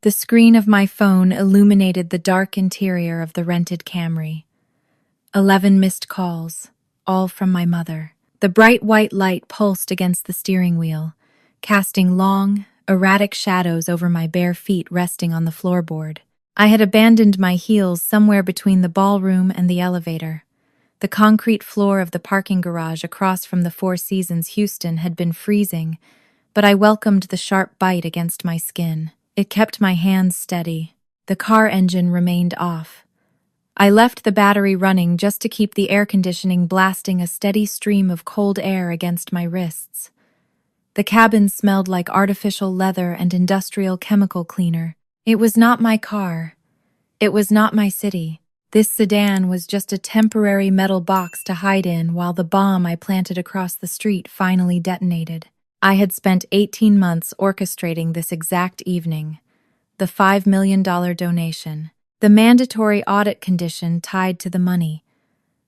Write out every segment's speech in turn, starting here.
The screen of my phone illuminated the dark interior of the rented Camry. 11 missed calls, all from my mother. The bright white light pulsed against the steering wheel, casting long, erratic shadows over my bare feet resting on the floorboard. I had abandoned my heels somewhere between the ballroom and the elevator. The concrete floor of the parking garage across from the Four Seasons Houston had been freezing, but I welcomed the sharp bite against my skin. It kept my hands steady. The car engine remained off. I left the battery running just to keep the air conditioning blasting a steady stream of cold air against my wrists. The cabin smelled like artificial leather and industrial chemical cleaner. It was not my car. It was not my city. This sedan was just a temporary metal box to hide in while the bomb I planted across the street finally detonated. I had spent 18 months orchestrating this exact evening. The $5 million donation. The mandatory audit condition tied to the money.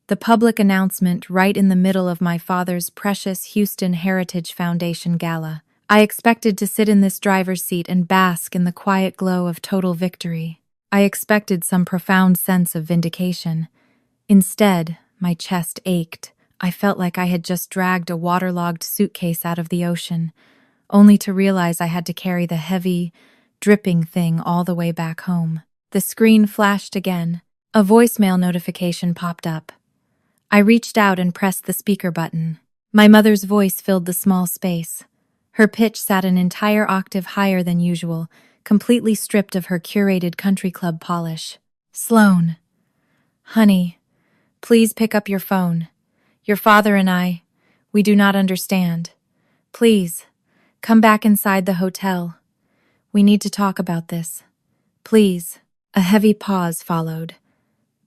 The public announcement right in the middle of my father's precious Houston Heritage Foundation gala. I expected to sit in this driver's seat and bask in the quiet glow of total victory. I expected some profound sense of vindication. Instead, my chest ached. I felt like I had just dragged a waterlogged suitcase out of the ocean, only to realize I had to carry the heavy, dripping thing all the way back home. The screen flashed again. A voicemail notification popped up. I reached out and pressed the speaker button. My mother's voice filled the small space. Her pitch sat an entire octave higher than usual, completely stripped of her curated country club polish. Sloan. Honey, please pick up your phone. Your father and we do not understand. Please, come back inside the hotel. We need to talk about this. Please. A heavy pause followed.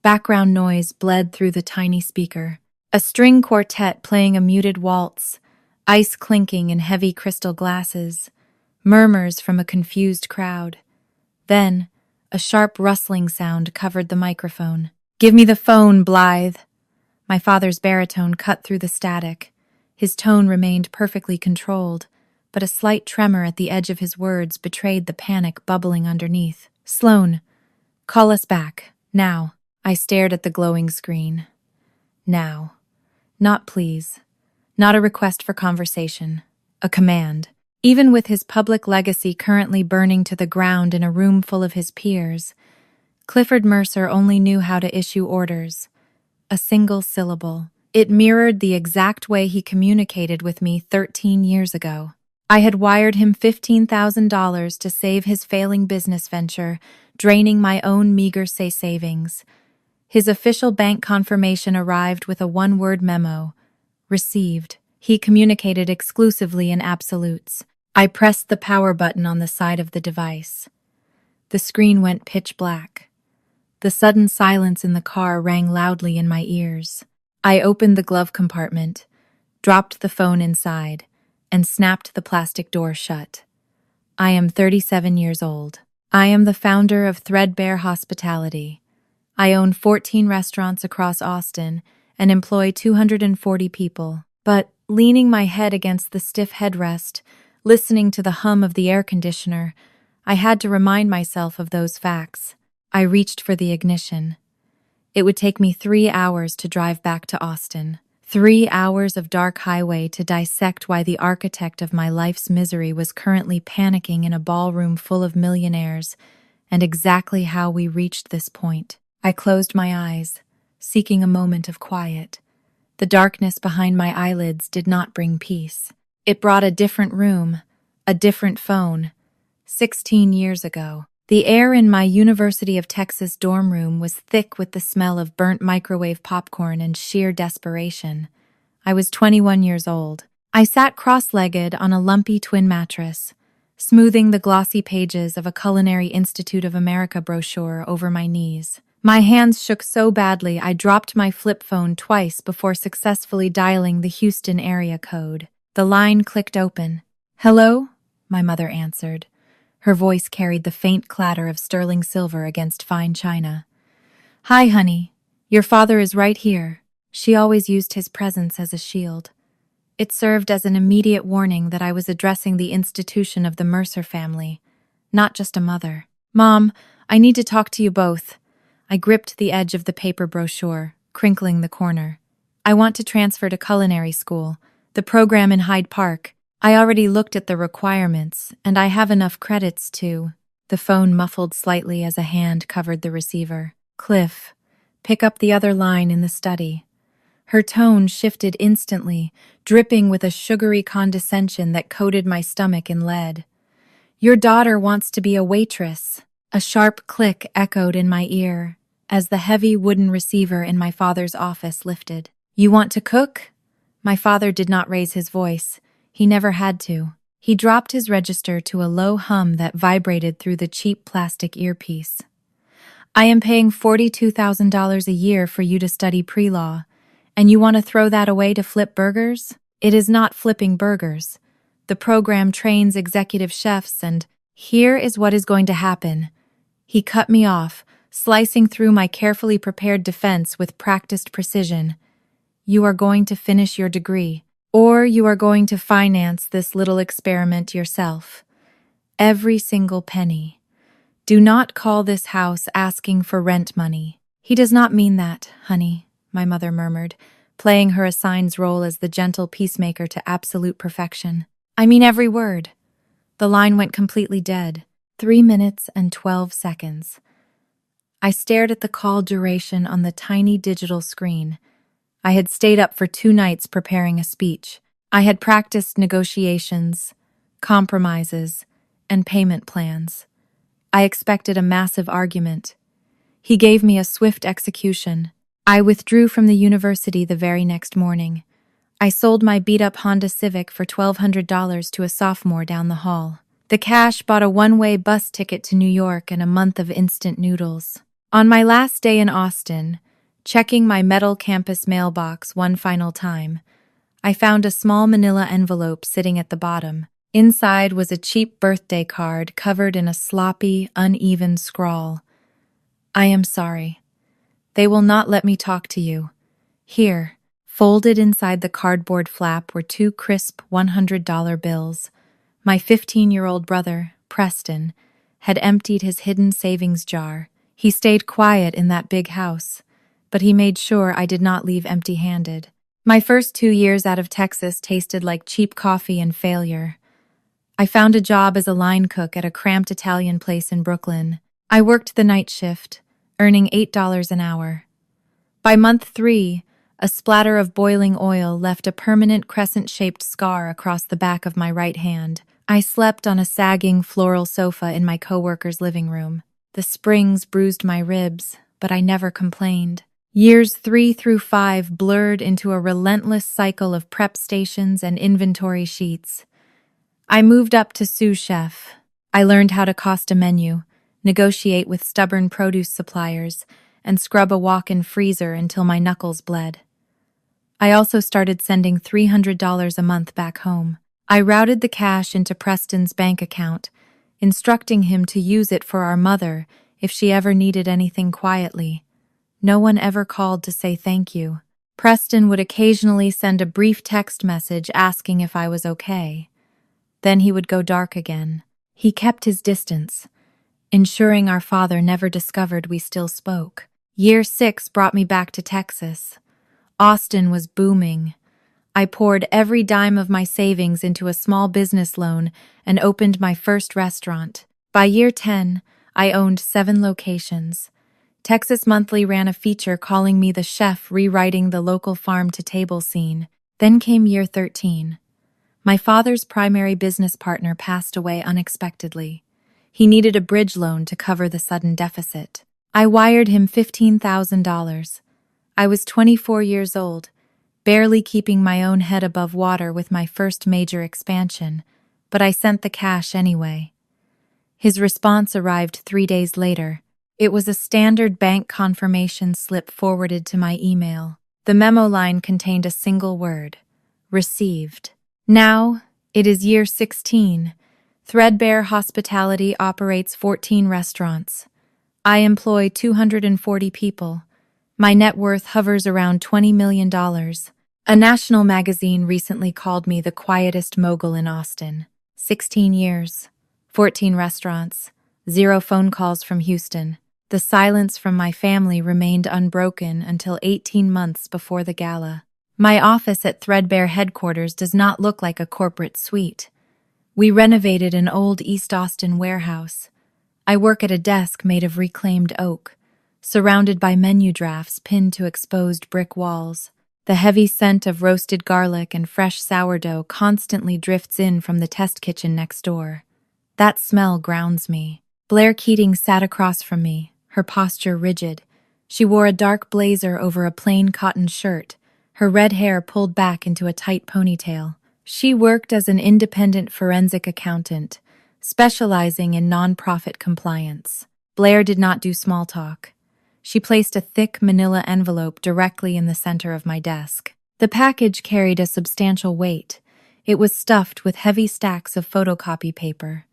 Background noise bled through the tiny speaker. A string quartet playing a muted waltz, ice clinking in heavy crystal glasses, murmurs from a confused crowd. Then, a sharp rustling sound covered the microphone. "Give me the phone, Blythe." My father's baritone cut through the static. His tone remained perfectly controlled, but a slight tremor at the edge of his words betrayed the panic bubbling underneath. "Sloan, call us back, now." I stared at the glowing screen. Now. Not please. Not a request for conversation. A command. Even with his public legacy currently burning to the ground in a room full of his peers, Clifford Mercer only knew how to issue orders. A single syllable. It mirrored the exact way he communicated with me 13 years ago. I had wired him $15,000 to save his failing business venture, draining my own meager savings. His official bank confirmation arrived with a one-word memo. Received. He communicated exclusively in absolutes. I pressed the power button on the side of the device. The screen went pitch black. The sudden silence in the car rang loudly in my ears. I opened the glove compartment, dropped the phone inside, and snapped the plastic door shut. I am 37 years old. I am the founder of Threadbare Hospitality. I own 14 restaurants across Austin and employ 240 people. But, leaning my head against the stiff headrest, listening to the hum of the air conditioner, I had to remind myself of those facts. I reached for the ignition. It would take me 3 hours to drive back to Austin. 3 hours of dark highway to dissect why the architect of my life's misery was currently panicking in a ballroom full of millionaires, and exactly how we reached this point. I closed my eyes, seeking a moment of quiet. The darkness behind my eyelids did not bring peace. It brought a different room, a different phone. 16 years ago. The air in my University of Texas dorm room was thick with the smell of burnt microwave popcorn and sheer desperation. I was 21 years old. I sat cross-legged on a lumpy twin mattress, smoothing the glossy pages of a Culinary Institute of America brochure over my knees. My hands shook so badly I dropped my flip phone twice before successfully dialing the Houston area code. The line clicked open. "Hello?" my mother answered. Her voice carried the faint clatter of sterling silver against fine china. "Hi, honey. Your father is right here." She always used his presence as a shield. It served as an immediate warning that I was addressing the institution of the Mercer family, not just a mother. Mom, I need to talk to you both. I gripped the edge of the paper brochure, crinkling the corner. I want to transfer to culinary school, the program in Hyde Park. I already looked at the requirements, and I have enough credits to... The phone muffled slightly as a hand covered the receiver. Cliff, pick up the other line in the study. Her tone shifted instantly, dripping with a sugary condescension that coated my stomach in lead. Your daughter wants to be a waitress. A sharp click echoed in my ear as the heavy wooden receiver in my father's office lifted. You want to cook? My father did not raise his voice. He never had to. He dropped his register to a low hum that vibrated through the cheap plastic earpiece. I am paying $42,000 a year for you to study pre-law, and you want to throw that away to flip burgers? It is not flipping burgers. The program trains executive chefs, and here is what is going to happen. He cut me off, slicing through my carefully prepared defense with practiced precision. You are going to finish your degree, or you are going to finance this little experiment yourself. Every single penny. Do not call this house asking for rent money. He does not mean that, honey, my mother murmured, playing her assigned role as the gentle peacemaker to absolute perfection. I mean every word. The line went completely dead. 3 minutes and 12 seconds. I stared at the call duration on the tiny digital screen. I had stayed up for 2 nights preparing a speech. I had practiced negotiations, compromises, and payment plans. I expected a massive argument. He gave me a swift execution. I withdrew from the university the very next morning. I sold my beat-up Honda Civic for $1,200 to a sophomore down the hall. The cash bought a one-way bus ticket to New York and a month of instant noodles. On my last day in Austin, checking my metal campus mailbox one final time, I found a small manila envelope sitting at the bottom. Inside was a cheap birthday card covered in a sloppy, uneven scrawl. I am sorry. They will not let me talk to you. Here, folded inside the cardboard flap were 2 crisp $100 bills. My 15-year-old brother, Preston, had emptied his hidden savings jar. He stayed quiet in that big house, but he made sure I did not leave empty-handed. My first 2 years out of Texas tasted like cheap coffee and failure. I found a job as a line cook at a cramped Italian place in Brooklyn. I worked the night shift, earning $8 an hour. By month 3, a splatter of boiling oil left a permanent crescent-shaped scar across the back of my right hand. I slept on a sagging floral sofa in my coworker's living room. The springs bruised my ribs, but I never complained. Years 3 through 5 blurred into a relentless cycle of prep stations and inventory sheets. I moved up to sous chef. I learned how to cost a menu, negotiate with stubborn produce suppliers, and scrub a walk-in freezer until my knuckles bled. I also started sending $300 a month back home. I routed the cash into Preston's bank account, instructing him to use it for our mother if she ever needed anything quietly. No one ever called to say thank you. Preston would occasionally send a brief text message asking if I was okay. Then he would go dark again. He kept his distance, ensuring our father never discovered we still spoke. Year 6 brought me back to Texas. Austin was booming. I poured every dime of my savings into a small business loan and opened my first restaurant. By year 10, I owned 7 locations. Texas Monthly ran a feature calling me the chef rewriting the local farm-to-table scene. Then came year 13. My father's primary business partner passed away unexpectedly. He needed a bridge loan to cover the sudden deficit. I wired him $15,000. I was 24 years old, barely keeping my own head above water with my first major expansion, but I sent the cash anyway. His response arrived 3 days later. It was a standard bank confirmation slip forwarded to my email. The memo line contained a single word: received. Now, it is year 16. Threadbare Hospitality operates 14 restaurants. I employ 240 people. My net worth hovers around $20 million. A national magazine recently called me the quietest mogul in Austin. 16 years, 14 restaurants, 0 phone calls from Houston. The silence from my family remained unbroken until 18 months before the gala. My office at Threadbare headquarters does not look like a corporate suite. We renovated an old East Austin warehouse. I work at a desk made of reclaimed oak, surrounded by menu drafts pinned to exposed brick walls. The heavy scent of roasted garlic and fresh sourdough constantly drifts in from the test kitchen next door. That smell grounds me. Blair Keating sat across from me, her posture rigid. She wore a dark blazer over a plain cotton shirt, her red hair pulled back into a tight ponytail. She worked as an independent forensic accountant, specializing in nonprofit compliance. Blair did not do small talk. She placed a thick manila envelope directly in the center of my desk. The package carried a substantial weight. It was stuffed with heavy stacks of photocopy paper.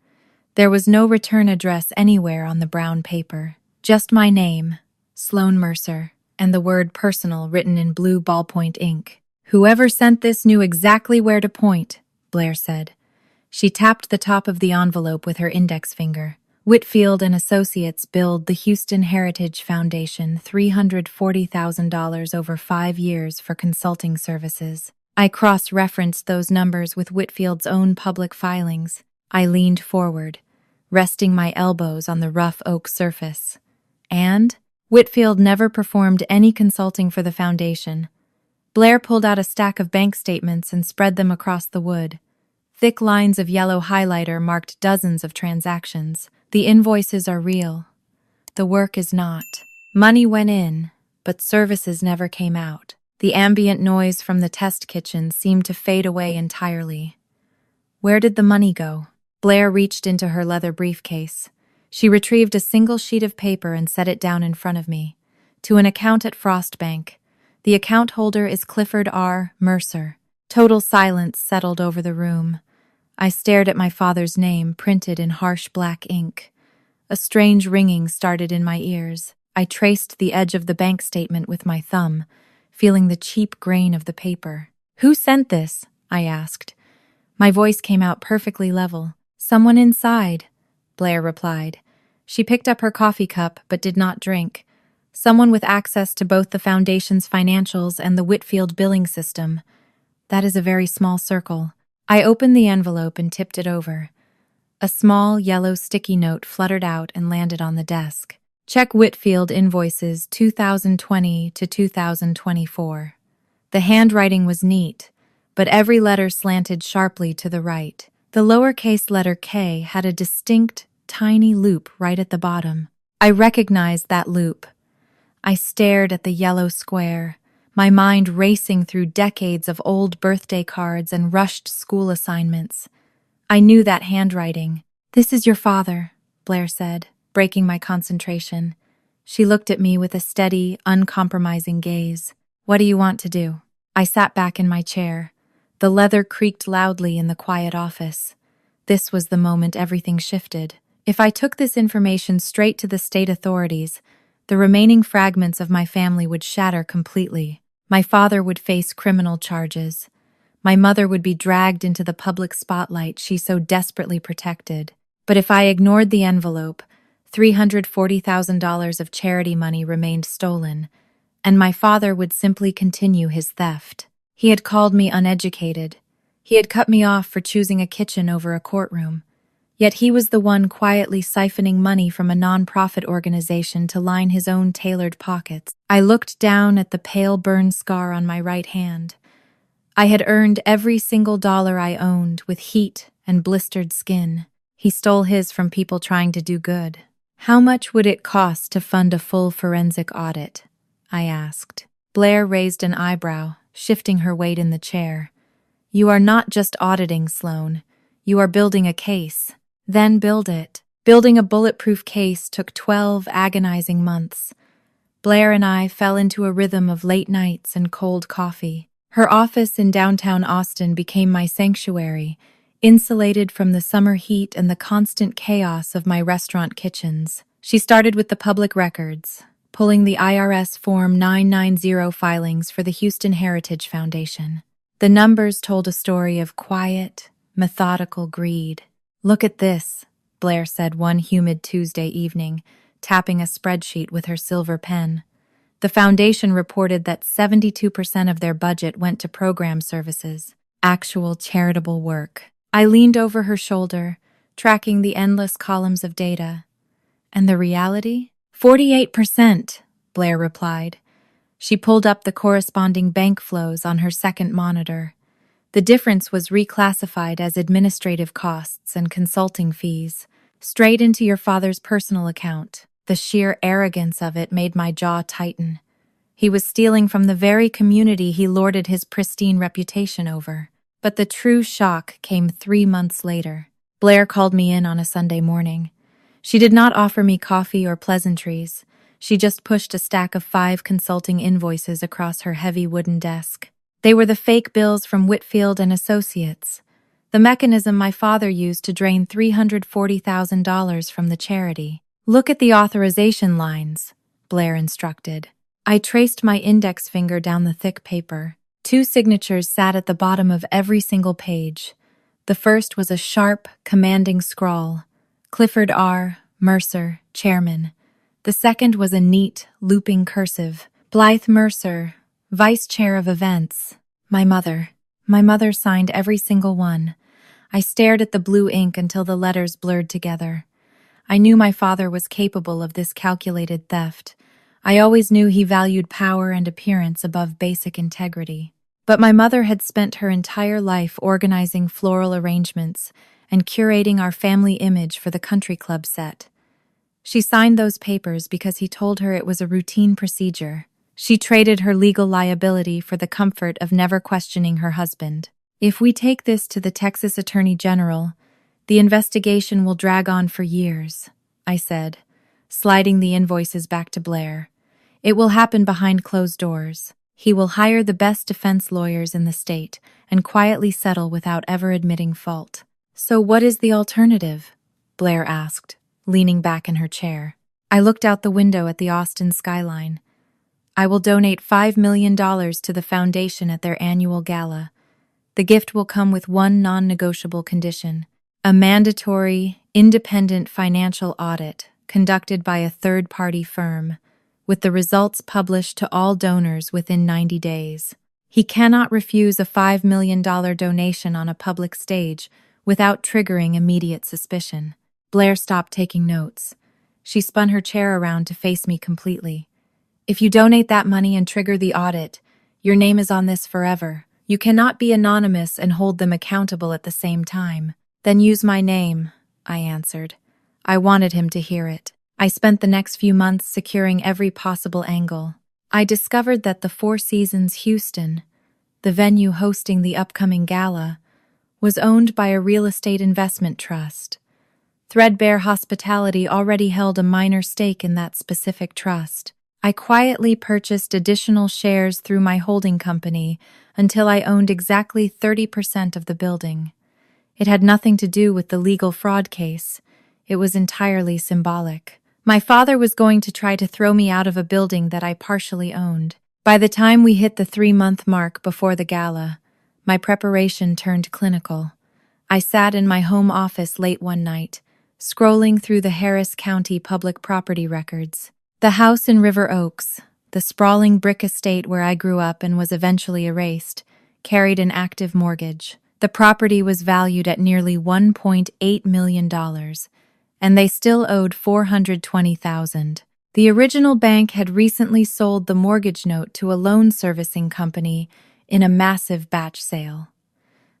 There was no return address anywhere on the brown paper. Just my name, Sloan Mercer, and the word personal written in blue ballpoint ink. Whoever sent this knew exactly where to point, Blair said. She tapped the top of the envelope with her index finger. Whitfield and Associates billed the Houston Heritage Foundation $340,000 over 5 years for consulting services. I cross-referenced those numbers with Whitfield's own public filings. I leaned forward, resting my elbows on the rough oak surface. And Whitfield never performed any consulting for the foundation. Blair pulled out a stack of bank statements and spread them across the wood. Thick lines of yellow highlighter marked dozens of transactions. The invoices are real. The work is not. Money went in, but services never came out. The ambient noise from the test kitchen seemed to fade away entirely. Where did the money go? Blair reached into her leather briefcase. She retrieved a single sheet of paper and set it down in front of me. To an account at Frost Bank. The account holder is Clifford R. Mercer. Total silence settled over the room. I stared at my father's name printed in harsh black ink. A strange ringing started in my ears. I traced the edge of the bank statement with my thumb, feeling the cheap grain of the paper. "Who sent this?" I asked. My voice came out perfectly level. "Someone inside," Blair replied. She picked up her coffee cup but did not drink. Someone with access to both the foundation's financials and the Whitfield billing system. That is a very small circle. I opened the envelope and tipped it over. A small, yellow sticky note fluttered out and landed on the desk. Check Whitfield invoices 2020 to 2024. The handwriting was neat, but every letter slanted sharply to the right. The lowercase letter K had a distinct, tiny loop right at the bottom. I recognized that loop. I stared at the yellow square, my mind racing through decades of old birthday cards and rushed school assignments. I knew that handwriting. "This is your father," Blair said, breaking my concentration. She looked at me with a steady, uncompromising gaze. "What do you want to do?" I sat back in my chair. The leather creaked loudly in the quiet office. This was the moment everything shifted. If I took this information straight to the state authorities, the remaining fragments of my family would shatter completely. My father would face criminal charges. My mother would be dragged into the public spotlight she so desperately protected. But if I ignored the envelope, $340,000 of charity money remained stolen, and my father would simply continue his theft. He had called me uneducated. He had cut me off for choosing a kitchen over a courtroom. Yet he was the one quietly siphoning money from a nonprofit organization to line his own tailored pockets. I looked down at the pale burn scar on my right hand. I had earned every single dollar I owned with heat and blistered skin. He stole his from people trying to do good. "How much would it cost to fund a full forensic audit?" I asked. Blair raised an eyebrow, shifting her weight in the chair. "You are not just auditing, Sloan. You are building a case. Then build it." Building a bulletproof case took 12 agonizing months. Blair and I fell into a rhythm of late nights and cold coffee. Her office in downtown Austin became my sanctuary, insulated from the summer heat and the constant chaos of my restaurant kitchens. She started with the public records, pulling the IRS Form 990 filings for the Houston Heritage Foundation. The numbers told a story of quiet, methodical greed. "Look at this," Blair said one humid Tuesday evening, tapping a spreadsheet with her silver pen. The foundation reported that 72% of their budget went to program services, actual charitable work. I leaned over her shoulder, tracking the endless columns of data. And the reality? 48%, Blair replied. She pulled up the corresponding bank flows on her second monitor. The difference was reclassified as administrative costs and consulting fees, straight into your father's personal account. The sheer arrogance of it made my jaw tighten. He was stealing from the very community he lorded his pristine reputation over. But the true shock came 3 months later. Blair called me in on a Sunday morning. She did not offer me coffee or pleasantries. She just pushed a stack of 5 consulting invoices across her heavy wooden desk. They were the fake bills from Whitfield and Associates, the mechanism my father used to drain $340,000 from the charity. Look at the authorization lines, Blair instructed. I traced my index finger down the thick paper. 2 signatures sat at the bottom of every single page. The first was a sharp, commanding scrawl. Clifford R. Mercer, Chairman. The second was a neat, looping cursive. Blythe Mercer, Vice Chair of Events. My mother. My mother signed every single one. I stared at the blue ink until the letters blurred together. I knew my father was capable of this calculated theft. I always knew he valued power and appearance above basic integrity. But my mother had spent her entire life organizing floral arrangements and curating our family image for the country club set. She signed those papers because he told her it was a routine procedure. She traded her legal liability for the comfort of never questioning her husband. If we take this to the Texas Attorney General, the investigation will drag on for years, I said, sliding the invoices back to Blair. It will happen behind closed doors. He will hire the best defense lawyers in the state and quietly settle without ever admitting fault. So what is the alternative? Blair asked, leaning back in her chair. I looked out the window at the Austin skyline. I will donate $5 million to the foundation at their annual gala. The gift will come with one non-negotiable condition: a mandatory, independent financial audit conducted by a third-party firm, with the results published to all donors within 90 days. He cannot refuse a $5 million donation on a public stage without triggering immediate suspicion. Blair stopped taking notes. She spun her chair around to face me completely. If you donate that money and trigger the audit, your name is on this forever. You cannot be anonymous and hold them accountable at the same time. Then use my name, I answered. I wanted him to hear it. I spent the next few months securing every possible angle. I discovered that the Four Seasons Houston, the venue hosting the upcoming gala, was owned by a real estate investment trust. Threadbare Hospitality already held a minor stake in that specific trust. I quietly purchased additional shares through my holding company until I owned exactly 30% of the building. It had nothing to do with the legal fraud case. It was entirely symbolic. My father was going to try to throw me out of a building that I partially owned. By the time we hit the 3-month mark before the gala, my preparation turned clinical. I sat in my home office late one night, scrolling through the Harris County public property records. The house in River Oaks, the sprawling brick estate where I grew up and was eventually erased, carried an active mortgage. The property was valued at nearly $1.8 million, and they still owed $420,000. The original bank had recently sold the mortgage note to a loan servicing company in a massive batch sale.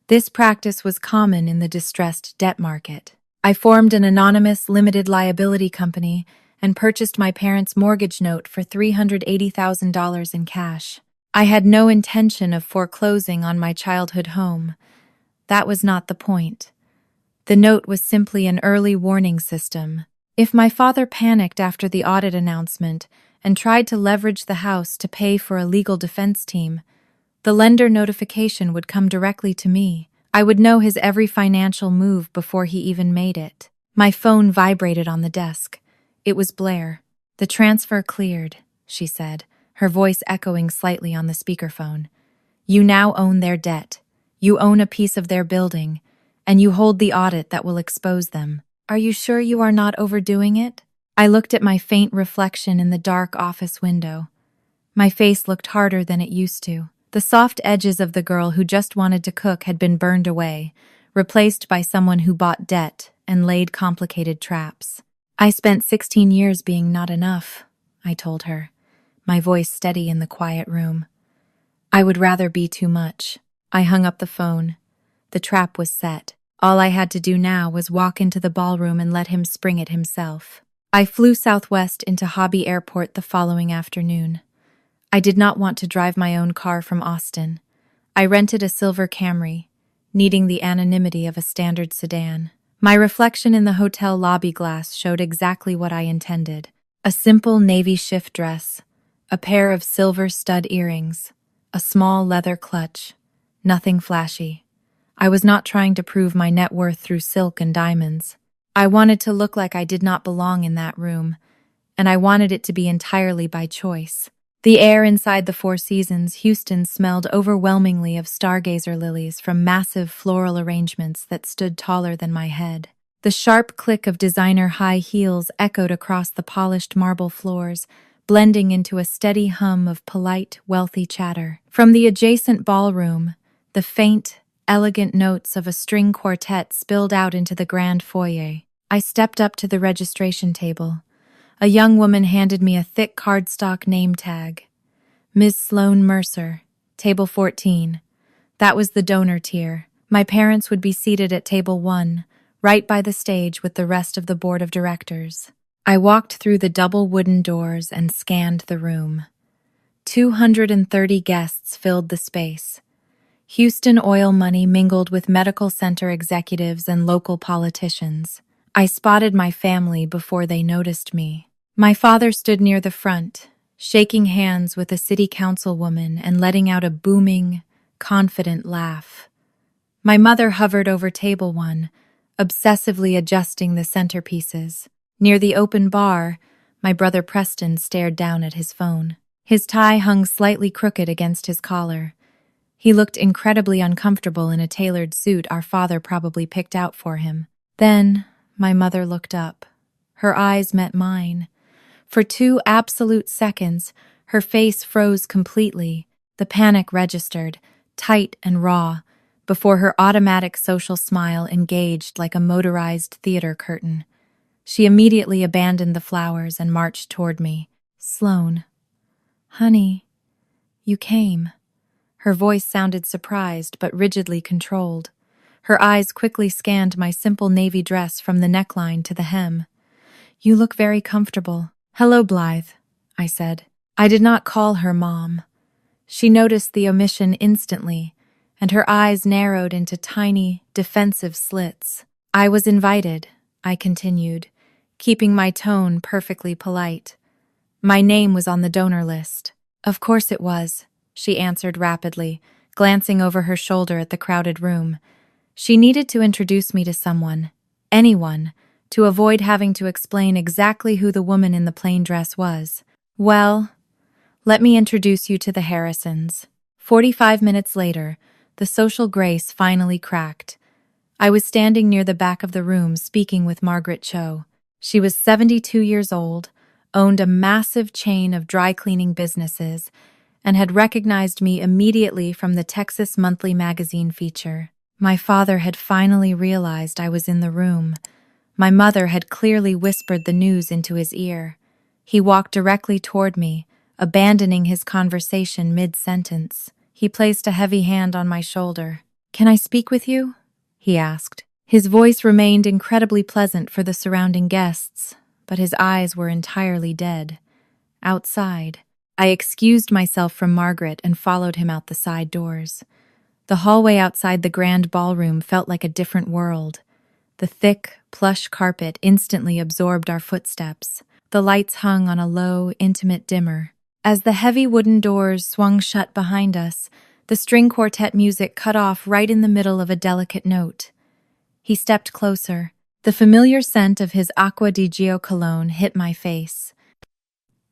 This practice was common in the distressed debt market. I formed an anonymous limited liability company and purchased my parents' mortgage note for $380,000 in cash. I had no intention of foreclosing on my childhood home. That was not the point. The note was simply an early warning system. If my father panicked after the audit announcement and tried to leverage the house to pay for a legal defense team, the lender notification would come directly to me. I would know his every financial move before he even made it. My phone vibrated on the desk. It was Blair. The transfer cleared, she said, her voice echoing slightly on the speakerphone. You now own their debt. You own a piece of their building, and you hold the audit that will expose them. Are you sure you are not overdoing it? I looked at my faint reflection in the dark office window. My face looked harder than it used to. The soft edges of the girl who just wanted to cook had been burned away, replaced by someone who bought debt and laid complicated traps. I spent 16 years being not enough, I told her, my voice steady in the quiet room. I would rather be too much. I hung up the phone. The trap was set. All I had to do now was walk into the ballroom and let him spring it himself. I flew southwest into Hobby Airport the following afternoon. I did not want to drive my own car from Austin. I rented a silver Camry, needing the anonymity of a standard sedan. My reflection in the hotel lobby glass showed exactly what I intended. A simple navy shift dress, a pair of silver stud earrings, a small leather clutch. Nothing flashy. I was not trying to prove my net worth through silk and diamonds. I wanted to look like I did not belong in that room, and I wanted it to be entirely by choice. The air inside the Four Seasons Houston smelled overwhelmingly of stargazer lilies from massive floral arrangements that stood taller than my head. The sharp click of designer high heels echoed across the polished marble floors, blending into a steady hum of polite, wealthy chatter. From the adjacent ballroom, the faint, elegant notes of a string quartet spilled out into the grand foyer. I stepped up to the registration table. A young woman handed me a thick cardstock name tag. Ms. Sloan Mercer, table 14. That was the donor tier. My parents would be seated at table 1, right by the stage with the rest of the board of directors. I walked through the double wooden doors and scanned the room. 230 guests filled the space. Houston oil money mingled with medical center executives and local politicians. I spotted my family before they noticed me. My father stood near the front, shaking hands with a city councilwoman and letting out a booming, confident laugh. My mother hovered over table 1, obsessively adjusting the centerpieces. Near the open bar, my brother Preston stared down at his phone. His tie hung slightly crooked against his collar. He looked incredibly uncomfortable in a tailored suit our father probably picked out for him. Then, my mother looked up. Her eyes met mine. For 2 absolute seconds, her face froze completely. The panic registered, tight and raw, before her automatic social smile engaged like a motorized theater curtain. She immediately abandoned the flowers and marched toward me. Sloan. Honey, you came. Her voice sounded surprised but rigidly controlled. Her eyes quickly scanned my simple navy dress from the neckline to the hem. You look very comfortable. Hello, Blythe, I said. I did not call her Mom. She noticed the omission instantly, and her eyes narrowed into tiny, defensive slits. I was invited, I continued, keeping my tone perfectly polite. My name was on the donor list. Of course it was, she answered rapidly, glancing over her shoulder at the crowded room. She needed to introduce me to someone, anyone, to avoid having to explain exactly who the woman in the plain dress was. Well, let me introduce you to the Harrisons. 45 minutes later, the social grace finally cracked. I was standing near the back of the room speaking with Margaret Cho. She was 72 years old, owned a massive chain of dry cleaning businesses, and had recognized me immediately from the Texas Monthly magazine feature. My father had finally realized I was in the room. My mother had clearly whispered the news into his ear. He walked directly toward me, abandoning his conversation mid-sentence. He placed a heavy hand on my shoulder. "Can I speak with you?" he asked. His voice remained incredibly pleasant for the surrounding guests, but his eyes were entirely dead. Outside, I excused myself from Margaret and followed him out the side doors. The hallway outside the grand ballroom felt like a different world. The thick, plush carpet instantly absorbed our footsteps. The lights hung on a low, intimate dimmer. As the heavy wooden doors swung shut behind us, the string quartet music cut off right in the middle of a delicate note. He stepped closer. The familiar scent of his Acqua di Gio cologne hit my face.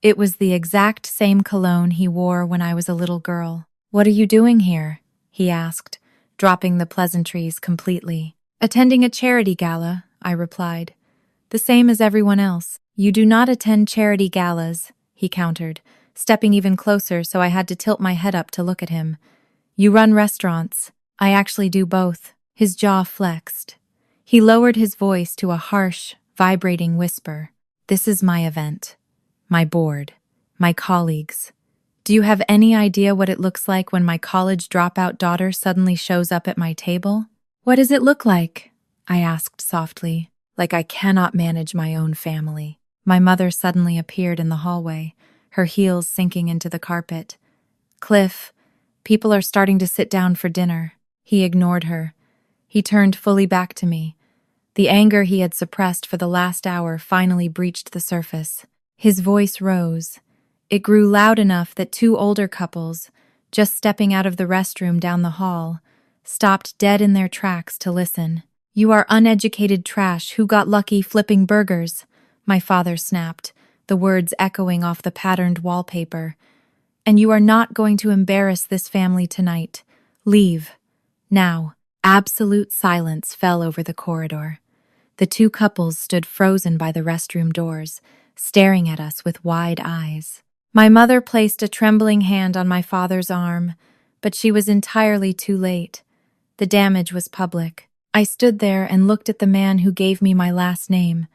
It was the exact same cologne he wore when I was a little girl. "What are you doing here?" he asked, dropping the pleasantries completely. "Attending a charity gala," I replied. The same as everyone else. You do not attend charity galas, he countered, stepping even closer so I had to tilt my head up to look at him. You run restaurants. I actually do both. His jaw flexed. He lowered his voice to a harsh, vibrating whisper. This is my event. My board. My colleagues. Do you have any idea what it looks like when my college dropout daughter suddenly shows up at my table? What does it look like? I asked softly, like I cannot manage my own family. My mother suddenly appeared in the hallway, her heels sinking into the carpet. Cliff, people are starting to sit down for dinner. He ignored her. He turned fully back to me. The anger he had suppressed for the last hour finally breached the surface. His voice rose. It grew loud enough that two older couples, just stepping out of the restroom down the hall, stopped dead in their tracks to listen. You are uneducated trash who got lucky flipping burgers, my father snapped, the words echoing off the patterned wallpaper. And you are not going to embarrass this family tonight. Leave. Now. Absolute silence fell over the corridor. The two couples stood frozen by the restroom doors, staring at us with wide eyes. My mother placed a trembling hand on my father's arm, but she was entirely too late. The damage was public. I stood there and looked at the man who gave me my last name.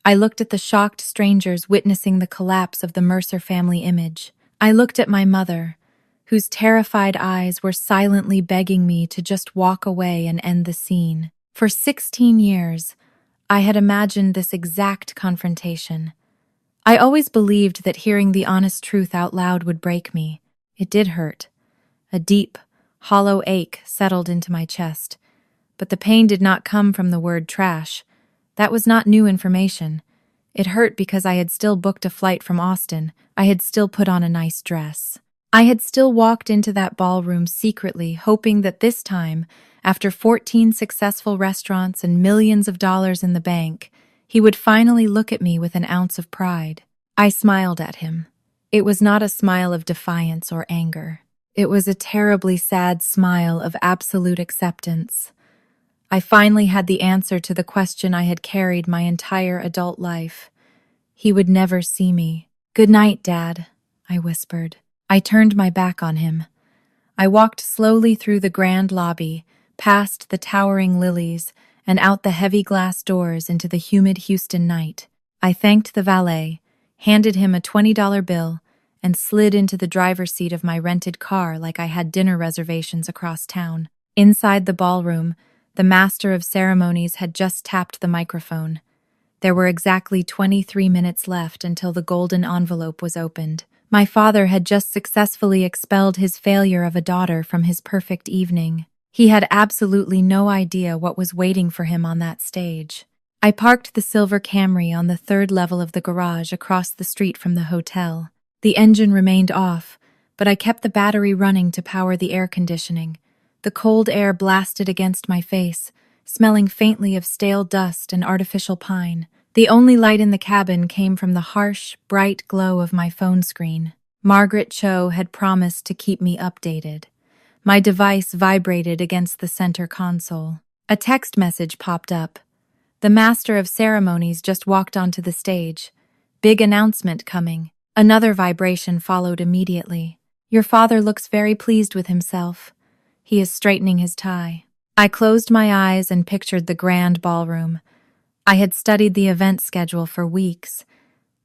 I looked at the shocked strangers witnessing the collapse of the Mercer family image. I looked at my mother, whose terrified eyes were silently begging me to just walk away and end the scene. For 16 years, I had imagined this exact confrontation. I always believed that hearing the honest truth out loud would break me. It did hurt. A deep, hollow ache settled into my chest. But the pain did not come from the word trash. That was not new information. It hurt because I had still booked a flight from Austin. I had still put on a nice dress. I had still walked into that ballroom secretly, hoping that this time, after 14 successful restaurants and millions of dollars in the bank, he would finally look at me with an ounce of pride. I smiled at him. It was not a smile of defiance or anger. It was a terribly sad smile of absolute acceptance. I finally had the answer to the question I had carried my entire adult life. He would never see me. "Good night, Dad," I whispered. I turned my back on him. I walked slowly through the grand lobby, past the towering lilies, and out the heavy glass doors into the humid Houston night. I thanked the valet, handed him a $20 bill, and slid into the driver's seat of my rented car like I had dinner reservations across town. Inside the ballroom, the master of ceremonies had just tapped the microphone. There were exactly 23 minutes left until the golden envelope was opened. My father had just successfully expelled his failure of a daughter from his perfect evening. He had absolutely no idea what was waiting for him on that stage. I parked the silver Camry on the third level of the garage across the street from the hotel. The engine remained off, but I kept the battery running to power the air conditioning. The cold air blasted against my face, smelling faintly of stale dust and artificial pine. The only light in the cabin came from the harsh, bright glow of my phone screen. Margaret Cho had promised to keep me updated. My device vibrated against the center console. A text message popped up. The master of ceremonies just walked onto the stage. Big announcement coming. Another vibration followed immediately. Your father looks very pleased with himself. He is straightening his tie. I closed my eyes and pictured the grand ballroom. I had studied the event schedule for weeks.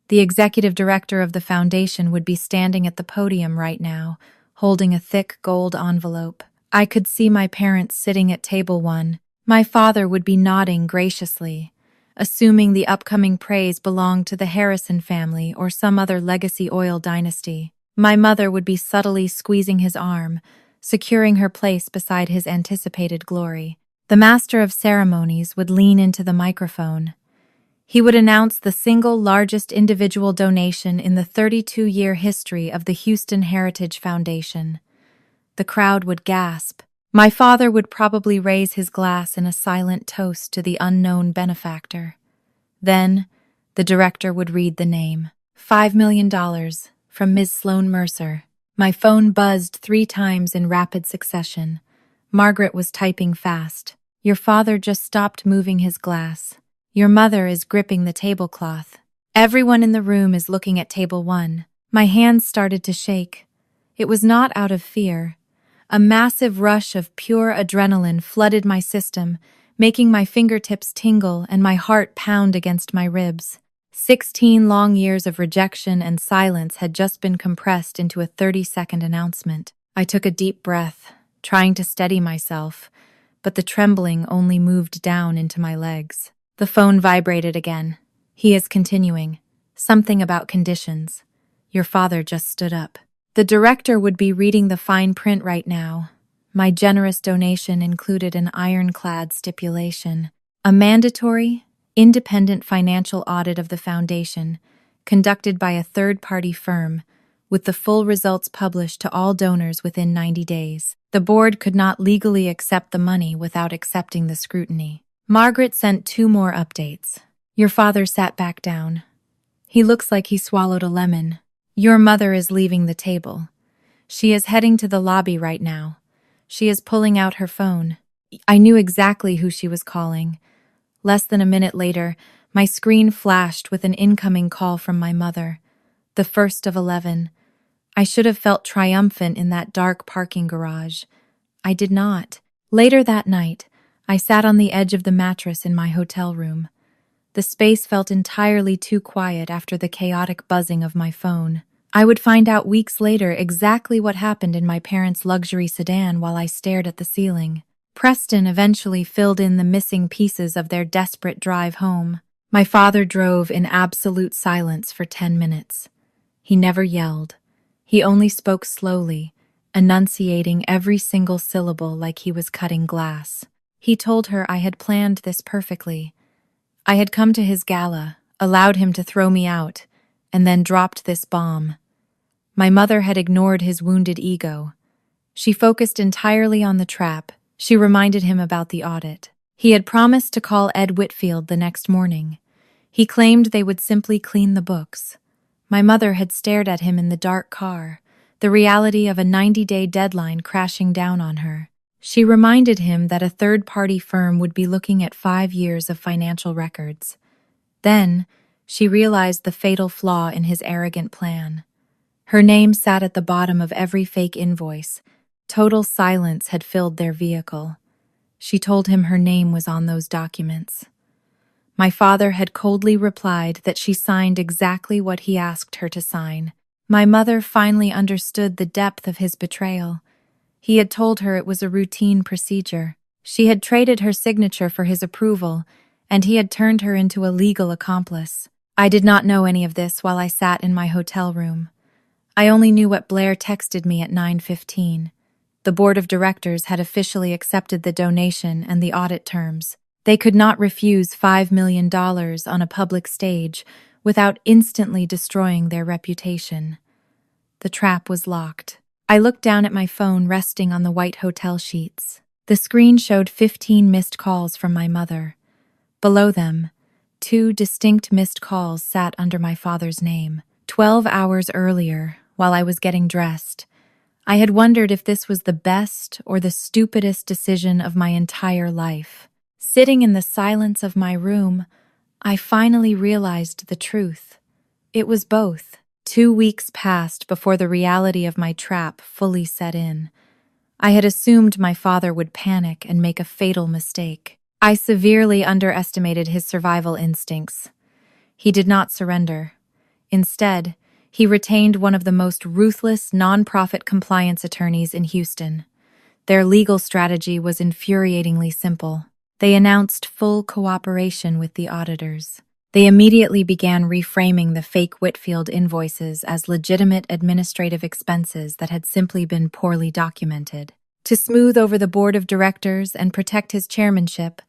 The executive director of the foundation would be standing at the podium right now, holding a thick gold envelope. I could see my parents sitting at table 1. My father would be nodding graciously, assuming the upcoming praise belonged to the Harrison family or some other legacy oil dynasty. My mother would be subtly squeezing his arm, securing her place beside his anticipated glory. The master of ceremonies would lean into the microphone. He would announce the single largest individual donation in the 32-year history of the Houston Heritage Foundation. The crowd would gasp. My father would probably raise his glass in a silent toast to the unknown benefactor. Then, the director would read the name. $5 million from Ms. Sloan Mercer. My phone buzzed 3 times in rapid succession. Margaret was typing fast. Your father just stopped moving his glass. Your mother is gripping the tablecloth. Everyone in the room is looking at table 1. My hands started to shake. It was not out of fear. A massive rush of pure adrenaline flooded my system, making my fingertips tingle and my heart pound against my ribs. 16 long years of rejection and silence had just been compressed into a 30-second announcement. I took a deep breath, trying to steady myself, but the trembling only moved down into my legs. The phone vibrated again. He is continuing. Something about conditions. Your father just stood up. The director would be reading the fine print right now. My generous donation included an ironclad stipulation: a mandatory, independent financial audit of the foundation, conducted by a third-party firm, with the full results published to all donors within 90 days. The board could not legally accept the money without accepting the scrutiny. Margaret sent 2 more updates. Your father sat back down. He looks like he swallowed a lemon. Your mother is leaving the table. She is heading to the lobby right now. She is pulling out her phone. I knew exactly who she was calling. Less than a minute later, my screen flashed with an incoming call from my mother. The first of 11. I should have felt triumphant in that dark parking garage. I did not. Later that night, I sat on the edge of the mattress in my hotel room. The space felt entirely too quiet after the chaotic buzzing of my phone. I would find out weeks later exactly what happened in my parents' luxury sedan while I stared at the ceiling. Preston eventually filled in the missing pieces of their desperate drive home. My father drove in absolute silence for 10 minutes. He never yelled. He only spoke slowly, enunciating every single syllable like he was cutting glass. He told her I had planned this perfectly. I had come to his gala, allowed him to throw me out, and then dropped this bomb. My mother had ignored his wounded ego. She focused entirely on the trap. She reminded him about the audit. He had promised to call Ed Whitfield the next morning. He claimed they would simply clean the books. My mother had stared at him in the dark car, the reality of a 90-day deadline crashing down on her. She reminded him that a third-party firm would be looking at 5 years of financial records. Then, she realized the fatal flaw in his arrogant plan. Her name sat at the bottom of every fake invoice. Total silence had filled their vehicle. She told him her name was on those documents. My father had coldly replied that she signed exactly what he asked her to sign. My mother finally understood the depth of his betrayal. He had told her it was a routine procedure. She had traded her signature for his approval, and he had turned her into a legal accomplice. I did not know any of this while I sat in my hotel room. I only knew what Blair texted me at 9:15. The board of directors had officially accepted the donation and the audit terms. They could not refuse $5 million on a public stage without instantly destroying their reputation. The trap was locked. I looked down at my phone resting on the white hotel sheets. The screen showed 15 missed calls from my mother. Below them, 2 distinct missed calls sat under my father's name. 12 hours earlier, while I was getting dressed, I had wondered if this was the best or the stupidest decision of my entire life. Sitting in the silence of my room, I finally realized the truth. It was both. 2 weeks passed before the reality of my trap fully set in. I had assumed my father would panic and make a fatal mistake. I severely underestimated his survival instincts. He did not surrender. Instead, he retained one of the most ruthless nonprofit compliance attorneys in Houston. Their legal strategy was infuriatingly simple. They announced full cooperation with the auditors. They immediately began reframing the fake Whitfield invoices as legitimate administrative expenses that had simply been poorly documented. To smooth over the board of directors and protect his chairmanship,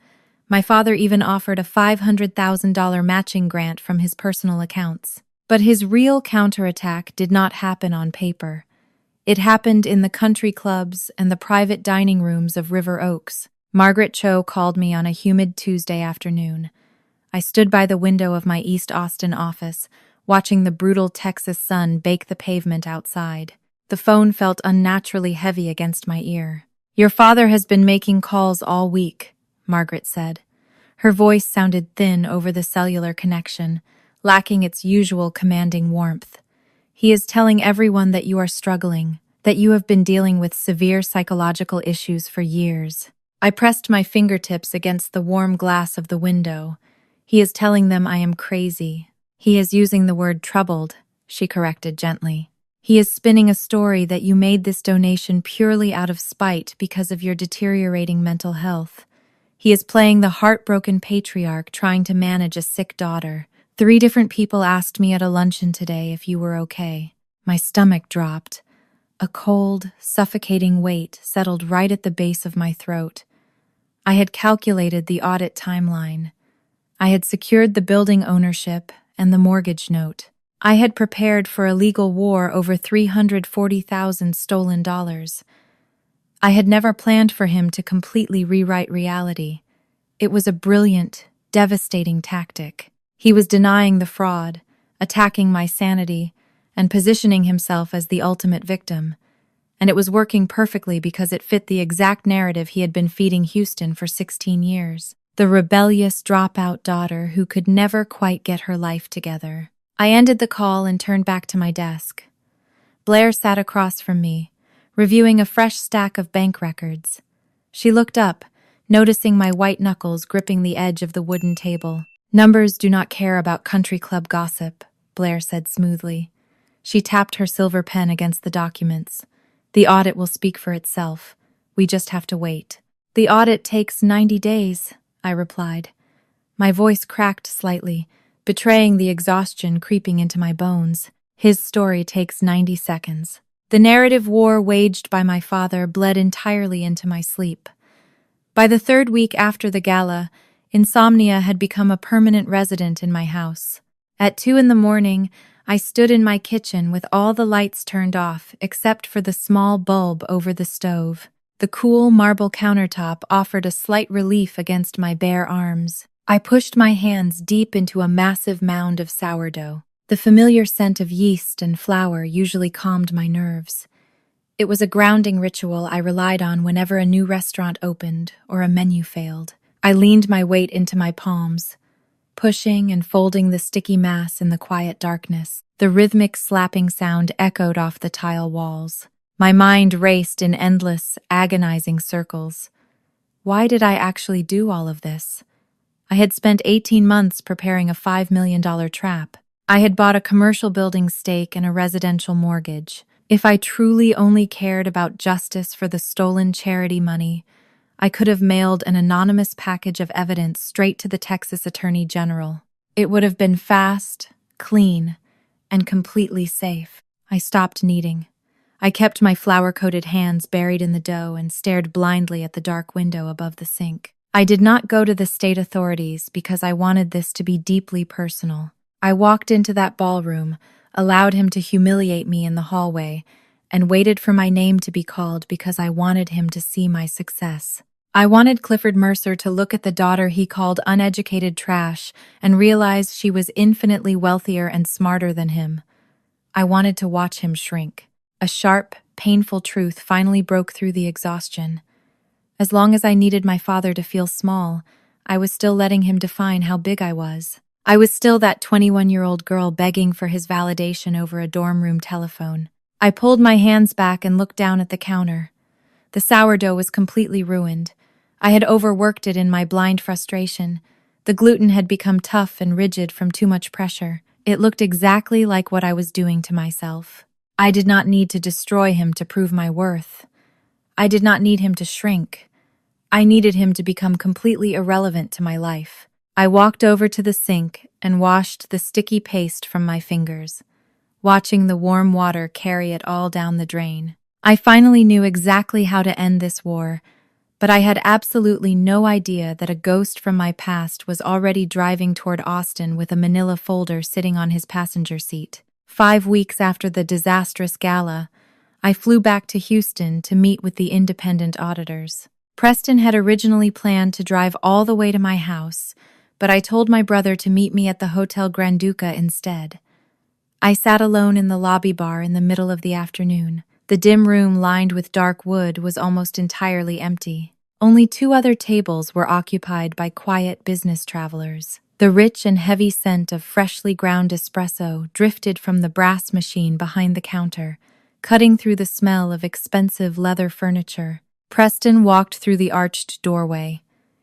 my father even offered a $500,000 matching grant from his personal accounts. But his real counterattack did not happen on paper. It happened in the country clubs and the private dining rooms of River Oaks. Margaret Cho called me on a humid Tuesday afternoon. I stood by the window of my East Austin office, watching the brutal Texas sun bake the pavement outside. The phone felt unnaturally heavy against my ear. "Your father has been making calls all week," Margaret said. Her voice sounded thin over the cellular connection, lacking its usual commanding warmth. "He is telling everyone that you are struggling, that you have been dealing with severe psychological issues for years." I pressed my fingertips against the warm glass of the window. "He is telling them I am crazy." "He is using the word troubled," she corrected gently. "He is spinning a story that you made this donation purely out of spite because of your deteriorating mental health. He is playing the heartbroken patriarch trying to manage a sick daughter. 3 different people asked me at a luncheon today if you were okay." My stomach dropped. A cold, suffocating weight settled right at the base of my throat. I had calculated the audit timeline. I had secured the building ownership and the mortgage note. I had prepared for a legal war over $340,000 stolen dollars. I had never planned for him to completely rewrite reality. It was a brilliant, devastating tactic. He was denying the fraud, attacking my sanity, and positioning himself as the ultimate victim. And it was working perfectly because it fit the exact narrative he had been feeding Houston for 16 years. The rebellious dropout daughter who could never quite get her life together. I ended the call and turned back to my desk. Blair sat across from me, reviewing a fresh stack of bank records. She looked up, noticing my white knuckles gripping the edge of the wooden table. "Numbers do not care about country club gossip," Blair said smoothly. She tapped her silver pen against the documents. "The audit will speak for itself. We just have to wait." "The audit takes 90 days, I replied. My voice cracked slightly, betraying the exhaustion creeping into my bones. His story takes 90 seconds. The narrative war waged by my father bled entirely into my sleep. By the 3rd week after the gala, insomnia had become a permanent resident in my house. At 2 a.m, I stood in my kitchen with all the lights turned off except for the small bulb over the stove. The cool marble countertop offered a slight relief against my bare arms. I pushed my hands deep into a massive mound of sourdough. The familiar scent of yeast and flour usually calmed my nerves. It was a grounding ritual I relied on whenever a new restaurant opened or a menu failed. I leaned my weight into my palms, pushing and folding the sticky mass in the quiet darkness. The rhythmic slapping sound echoed off the tile walls. My mind raced in endless, agonizing circles. Why did I actually do all of this? I had spent 18 months preparing a $5 million trap. I had bought a commercial building stake and a residential mortgage. If I truly only cared about justice for the stolen charity money, I could have mailed an anonymous package of evidence straight to the Texas Attorney General. It would have been fast, clean, and completely safe. I stopped kneading. I kept my flour-coated hands buried in the dough and stared blindly at the dark window above the sink. I did not go to the state authorities because I wanted this to be deeply personal. I walked into that ballroom, allowed him to humiliate me in the hallway, and waited for my name to be called because I wanted him to see my success. I wanted Clifford Mercer to look at the daughter he called uneducated trash and realize she was infinitely wealthier and smarter than him. I wanted to watch him shrink. A sharp, painful truth finally broke through the exhaustion. As long as I needed my father to feel small, I was still letting him define how big I was. I was still that 21-year-old girl begging for his validation over a dorm room telephone. I pulled my hands back and looked down at the counter. The sourdough was completely ruined. I had overworked it in my blind frustration. The gluten had become tough and rigid from too much pressure. It looked exactly like what I was doing to myself. I did not need to destroy him to prove my worth. I did not need him to shrink. I needed him to become completely irrelevant to my life. I walked over to the sink and washed the sticky paste from my fingers, watching the warm water carry it all down the drain. I finally knew exactly how to end this war, but I had absolutely no idea that a ghost from my past was already driving toward Austin with a manila folder sitting on his passenger seat. 5 weeks after the disastrous gala, I flew back to Houston to meet with the independent auditors. Preston had originally planned to drive all the way to my house, but I told my brother to meet me at the Hotel Granduca instead. I sat alone in the lobby bar in the middle of the afternoon. The dim room lined with dark wood was almost entirely empty. Only two other tables were occupied by quiet business travelers. The rich and heavy scent of freshly ground espresso drifted from the brass machine behind the counter, cutting through the smell of expensive leather furniture. Preston walked through the arched doorway.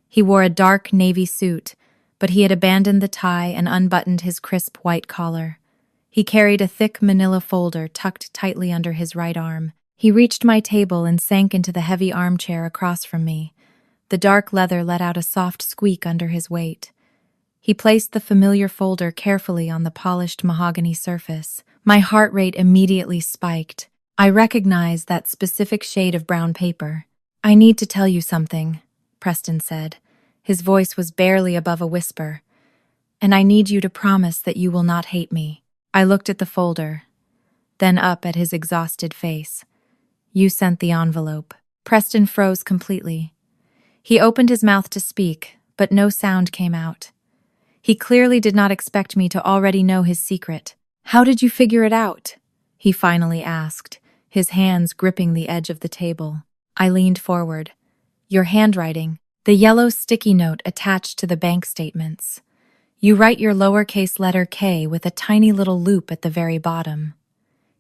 He wore a dark navy suit, but he had abandoned the tie and unbuttoned his crisp white collar. He carried a thick manila folder tucked tightly under his right arm. He reached my table and sank into the heavy armchair across from me. The dark leather let out a soft squeak under his weight. He placed the familiar folder carefully on the polished mahogany surface. My heart rate immediately spiked. I recognized that specific shade of brown paper. "I need to tell you something," Preston said. His voice was barely above a whisper. "And I need you to promise that you will not hate me." I looked at the folder, then up at his exhausted face. "You sent the envelope." Preston froze completely. He opened his mouth to speak, but no sound came out. He clearly did not expect me to already know his secret. "How did you figure it out?" he finally asked, his hands gripping the edge of the table. I leaned forward. "Your handwriting, the yellow sticky note attached to the bank statements. You write your lowercase letter K with a tiny little loop at the very bottom.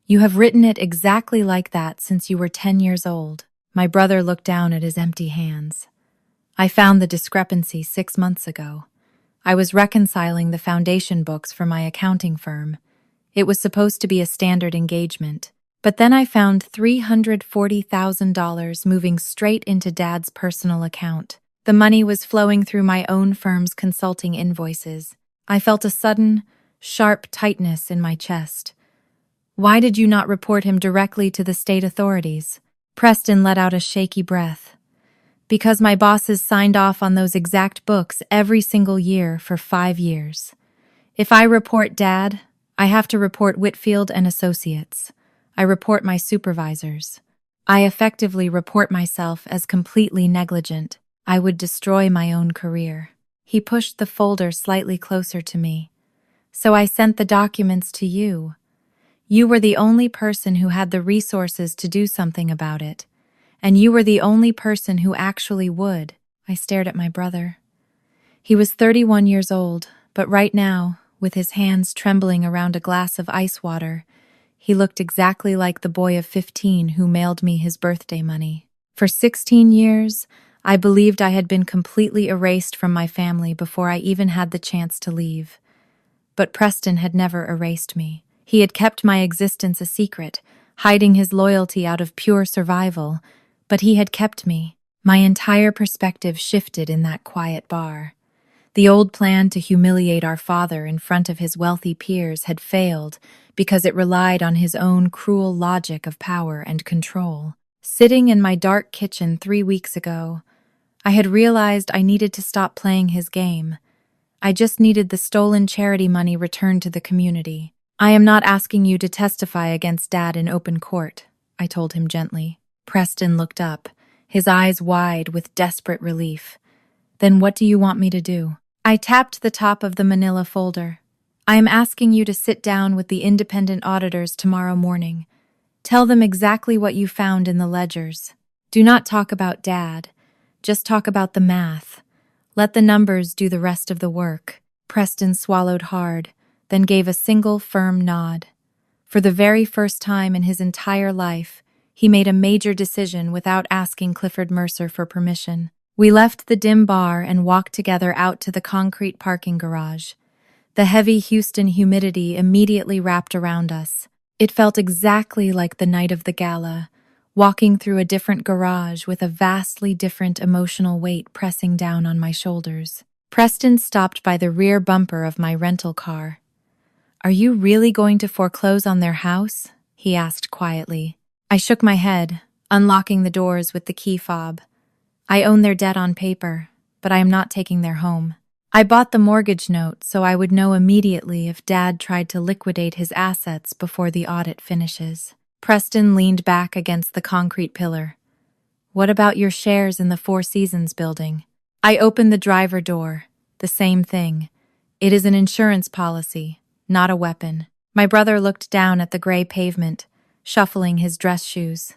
You have written it exactly like that since you were 10 years old." My brother looked down at his empty hands. "I found the discrepancy 6 months ago. I was reconciling the foundation books for my accounting firm. It was supposed to be a standard engagement. But then I found $340,000 moving straight into Dad's personal account. The money was flowing through my own firm's consulting invoices. I felt a sudden, sharp tightness in my chest. "Why did you not report him directly to the state authorities?" Preston let out a shaky breath. "Because my bosses signed off on those exact books every single year for 5 years. If I report Dad, I have to report Whitfield and Associates. I report my supervisors. I effectively report myself as completely negligent. I would destroy my own career." He pushed the folder slightly closer to me. "So I sent the documents to you. You were the only person who had the resources to do something about it. And you were the only person who actually would." I stared at my brother. He was 31 years old, but right now, with his hands trembling around a glass of ice water, he looked exactly like the boy of 15 who mailed me his birthday money. For 16 years, I believed I had been completely erased from my family before I even had the chance to leave. But Preston had never erased me. He had kept my existence a secret, hiding his loyalty out of pure survival, but he had kept me. My entire perspective shifted in that quiet bar. The old plan to humiliate our father in front of his wealthy peers had failed because it relied on his own cruel logic of power and control. Sitting in my dark kitchen 3 weeks ago, I had realized I needed to stop playing his game. I just needed the stolen charity money returned to the community. "I am not asking you to testify against Dad in open court," I told him gently. Preston looked up, his eyes wide with desperate relief. "Then what do you want me to do?" I tapped the top of the manila folder. "I am asking you to sit down with the independent auditors tomorrow morning. Tell them exactly what you found in the ledgers. Do not talk about Dad. Just talk about the math. Let the numbers do the rest of the work." Preston swallowed hard, then gave a single firm nod. For the very first time in his entire life, he made a major decision without asking Clifford Mercer for permission. We left the dim bar and walked together out to the concrete parking garage. The heavy Houston humidity immediately wrapped around us. It felt exactly like the night of the gala, walking through a different garage with a vastly different emotional weight pressing down on my shoulders. Preston stopped by the rear bumper of my rental car. "Are you really going to foreclose on their house?" he asked quietly. I shook my head, unlocking the doors with the key fob. "I own their debt on paper, but I am not taking their home. I bought the mortgage note so I would know immediately if Dad tried to liquidate his assets before the audit finishes." Preston leaned back against the concrete pillar. "What about your shares in the Four Seasons building?" I opened the driver door. The same thing. It is an insurance policy, not a weapon. My brother looked down at the gray pavement, shuffling his dress shoes.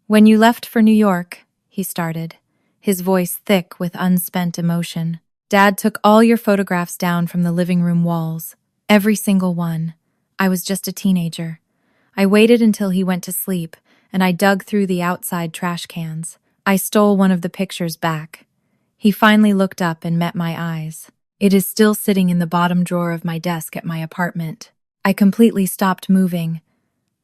"When you left for New York," he started, his voice thick with unspent emotion. Dad took all your photographs down from the living room walls. Every single one. I was just a teenager. I waited until he went to sleep, and I dug through the outside trash cans. I stole one of the pictures back. He finally looked up and met my eyes. It is still sitting in the bottom drawer of my desk at my apartment. I completely stopped moving.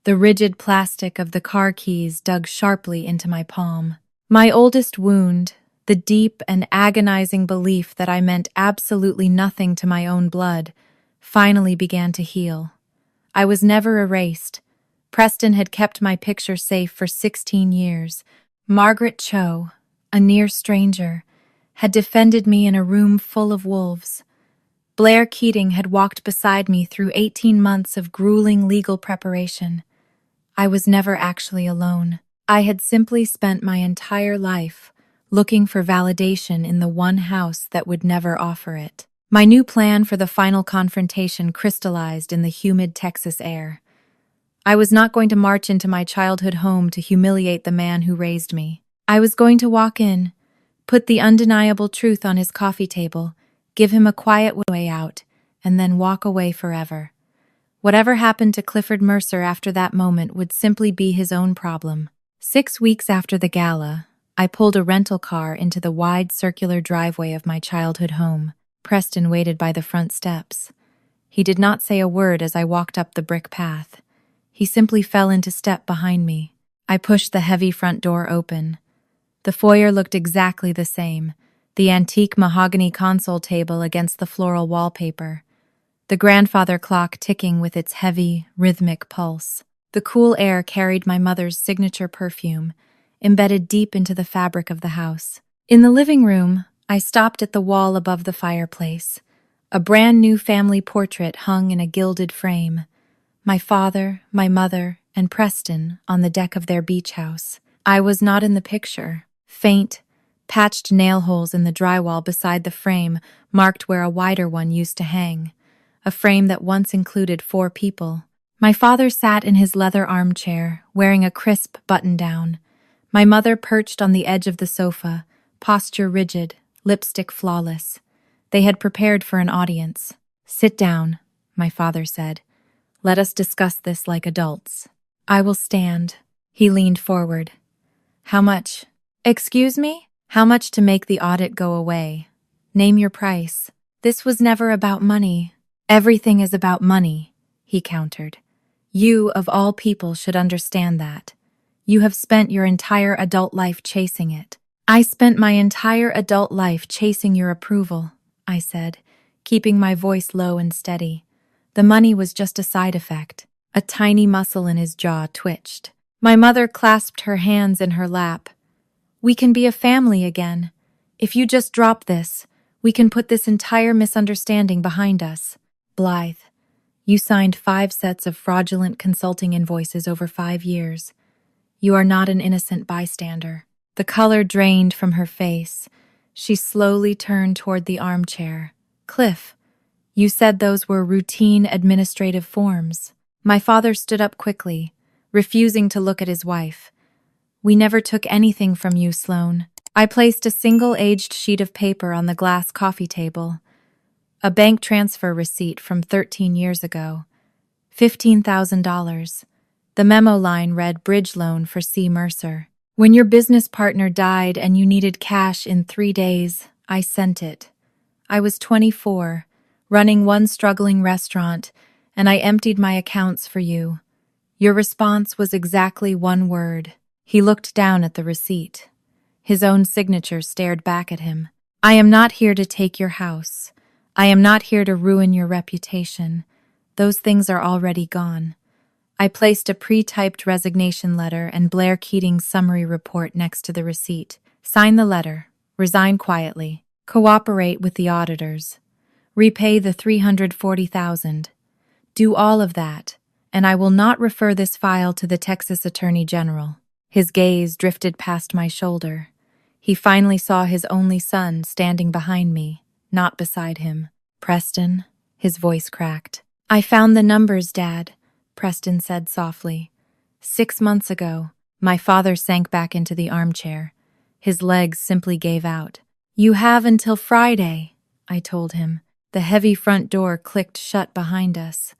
The rigid plastic of the car keys dug sharply into my palm. My oldest wound, the deep and agonizing belief that I meant absolutely nothing to my own blood, finally began to heal. I was never erased. Preston had kept my picture safe for 16 years. Margaret Cho, a near stranger, had defended me in a room full of wolves. Blair Keating had walked beside me through 18 months of grueling legal preparation. I was never actually alone. I had simply spent my entire life looking for validation in the one house that would never offer it. My new plan for the final confrontation crystallized in the humid Texas air. I was not going to march into my childhood home to humiliate the man who raised me. I was going to walk in, put the undeniable truth on his coffee table, give him a quiet way out, and then walk away forever. Whatever happened to Clifford Mercer after that moment would simply be his own problem. 6 weeks after the gala, I pulled a rental car into the wide circular driveway of my childhood home. Preston waited by the front steps. He did not say a word as I walked up the brick path. He simply fell into step behind me. I pushed the heavy front door open. The foyer looked exactly the same, the antique mahogany console table against the floral wallpaper, the grandfather clock ticking with its heavy, rhythmic pulse. The cool air carried my mother's signature perfume, embedded deep into the fabric of the house. In the living room, I stopped at the wall above the fireplace. A brand new family portrait hung in a gilded frame. My father, my mother, and Preston on the deck of their beach house. I was not in the picture. Faint, patched nail holes in the drywall beside the frame marked where a wider one used to hang. A frame that once included 4 people. My father sat in his leather armchair, wearing a crisp button-down. My mother perched on the edge of the sofa, posture rigid, lipstick flawless. They had prepared for an audience. "Sit down," my father said. "Let us discuss this like adults." "I will stand." He leaned forward. "How much?" "Excuse me?" "How much to make the audit go away? Name your price." "This was never about money." "Everything is about money," he countered. "You, of all people, should understand that. You have spent your entire adult life chasing it." "I spent my entire adult life chasing your approval," I said, keeping my voice low and steady. The money was just a side effect. A tiny muscle in his jaw twitched. My mother clasped her hands in her lap. "We can be a family again. If you just drop this, we can put this entire misunderstanding behind us." "Blythe, you signed 5 sets of fraudulent consulting invoices over 5 years. You are not an innocent bystander." The color drained from her face. She slowly turned toward the armchair. "Cliff, you said those were routine administrative forms." My father stood up quickly, refusing to look at his wife. "We never took anything from you, Sloane." I placed a single-aged sheet of paper on the glass coffee table. A bank transfer receipt from 13 years ago. $15,000. The memo line read bridge loan for C. Mercer. "When your business partner died and you needed cash in 3 days, I sent it. I was 24, running one struggling restaurant, and I emptied my accounts for you. Your response was exactly 1 word." He looked down at the receipt. His own signature stared back at him. "I am not here to take your house. I am not here to ruin your reputation. Those things are already gone." I placed a pre-typed resignation letter and Blair Keating's summary report next to the receipt. "Sign the letter. Resign quietly. Cooperate with the auditors. Repay the $340,000. Do all of that, and I will not refer this file to the Texas Attorney General." His gaze drifted past my shoulder. He finally saw his only son standing behind me, not beside him. "Preston," his voice cracked. "I found the numbers, Dad," Preston said softly. 6 months ago. My father sank back into the armchair. His legs simply gave out. "You have until Friday," I told him. The heavy front door clicked shut behind us.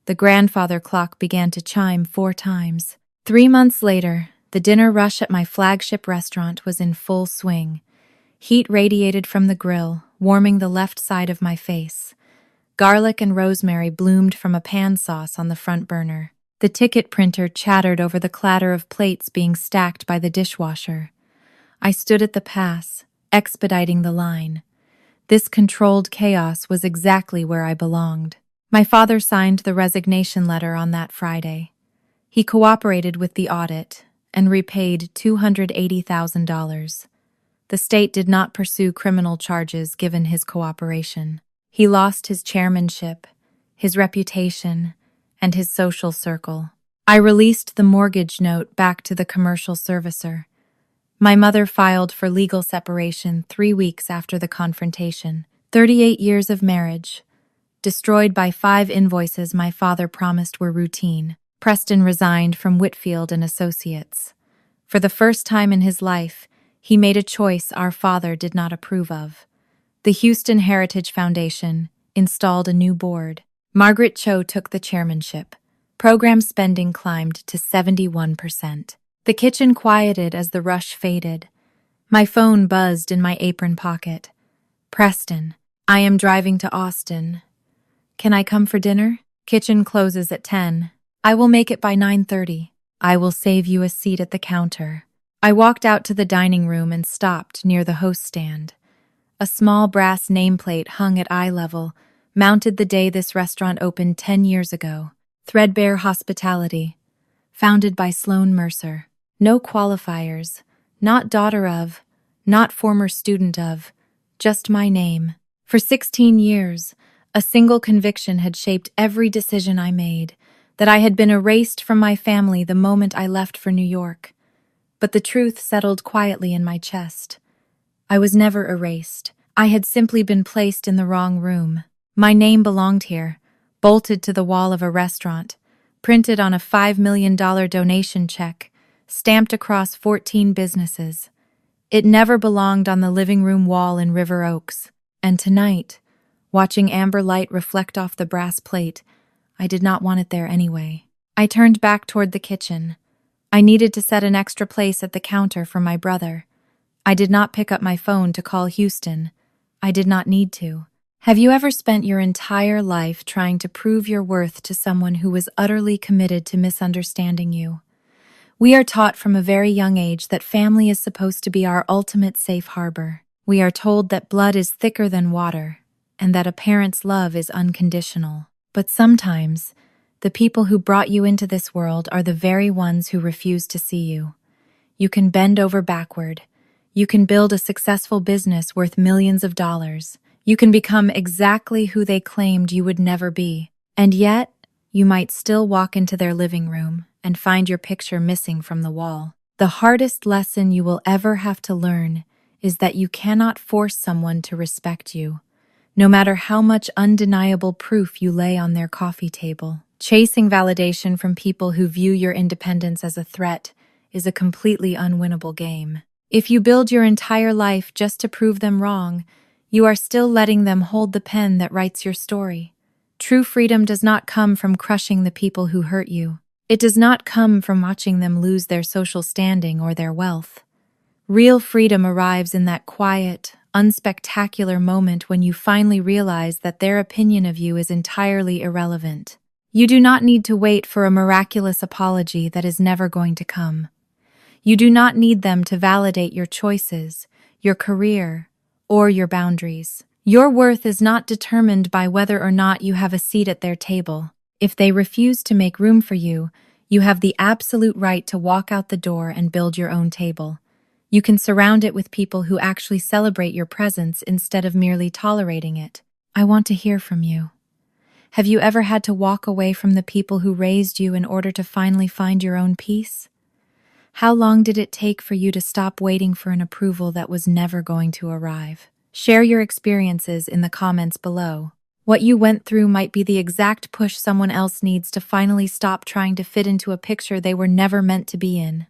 The grandfather clock began to chime 4 times. 3 months later, the dinner rush at my flagship restaurant was in full swing. Heat radiated from the grill, warming the left side of my face. Garlic and rosemary bloomed from a pan sauce on the front burner. The ticket printer chattered over the clatter of plates being stacked by the dishwasher. I stood at the pass, expediting the line. This controlled chaos was exactly where I belonged. My father signed the resignation letter on that Friday. He cooperated with the audit and repaid $280,000. The state did not pursue criminal charges given his cooperation. He lost his chairmanship, his reputation, and his social circle. I released the mortgage note back to the commercial servicer. My mother filed for legal separation 3 weeks after the confrontation. 38 years of marriage, destroyed by 5 invoices my father promised were routine. Preston resigned from Whitfield and Associates. For the first time in his life, he made a choice our father did not approve of. The Houston Heritage Foundation installed a new board. Margaret Cho took the chairmanship. Program spending climbed to 71%. The kitchen quieted as the rush faded. My phone buzzed in my apron pocket. "Preston, I am driving to Austin. Can I come for dinner? Kitchen closes at 10. I will make it by 9:30. I will save you a seat at the counter." I walked out to the dining room and stopped near the host stand. A small brass nameplate hung at eye level, mounted the day this restaurant opened 10 years ago. Threadbare Hospitality, founded by Sloan Mercer. No qualifiers, not daughter of, not former student of, just my name. For 16 years, a single conviction had shaped every decision I made, that I had been erased from my family the moment I left for New York. But the truth settled quietly in my chest. I was never erased. I had simply been placed in the wrong room. My name belonged here, bolted to the wall of a restaurant, printed on a $5 million donation check, stamped across 14 businesses. It never belonged on the living room wall in River Oaks. And tonight, watching amber light reflect off the brass plate, I did not want it there anyway. I turned back toward the kitchen. I needed to set an extra place at the counter for my brother. I did not pick up my phone to call Houston. I did not need to. Have you ever spent your entire life trying to prove your worth to someone who was utterly committed to misunderstanding you? We are taught from a very young age that family is supposed to be our ultimate safe harbor. We are told that blood is thicker than water, and that a parent's love is unconditional. But sometimes, the people who brought you into this world are the very ones who refuse to see you. You can bend over backward. You can build a successful business worth millions of dollars. You can become exactly who they claimed you would never be. And yet, you might still walk into their living room and find your picture missing from the wall. The hardest lesson you will ever have to learn is that you cannot force someone to respect you, no matter how much undeniable proof you lay on their coffee table. Chasing validation from people who view your independence as a threat is a completely unwinnable game. If you build your entire life just to prove them wrong, you are still letting them hold the pen that writes your story. True freedom does not come from crushing the people who hurt you. It does not come from watching them lose their social standing or their wealth. Real freedom arrives in that quiet, unspectacular moment when you finally realize that their opinion of you is entirely irrelevant. You do not need to wait for a miraculous apology that is never going to come. You do not need them to validate your choices, your career, or your boundaries. Your worth is not determined by whether or not you have a seat at their table. If they refuse to make room for you, you have the absolute right to walk out the door and build your own table. You can surround it with people who actually celebrate your presence instead of merely tolerating it. I want to hear from you. Have you ever had to walk away from the people who raised you in order to finally find your own peace? How long did it take for you to stop waiting for an approval that was never going to arrive? Share your experiences in the comments below. What you went through might be the exact push someone else needs to finally stop trying to fit into a picture they were never meant to be in.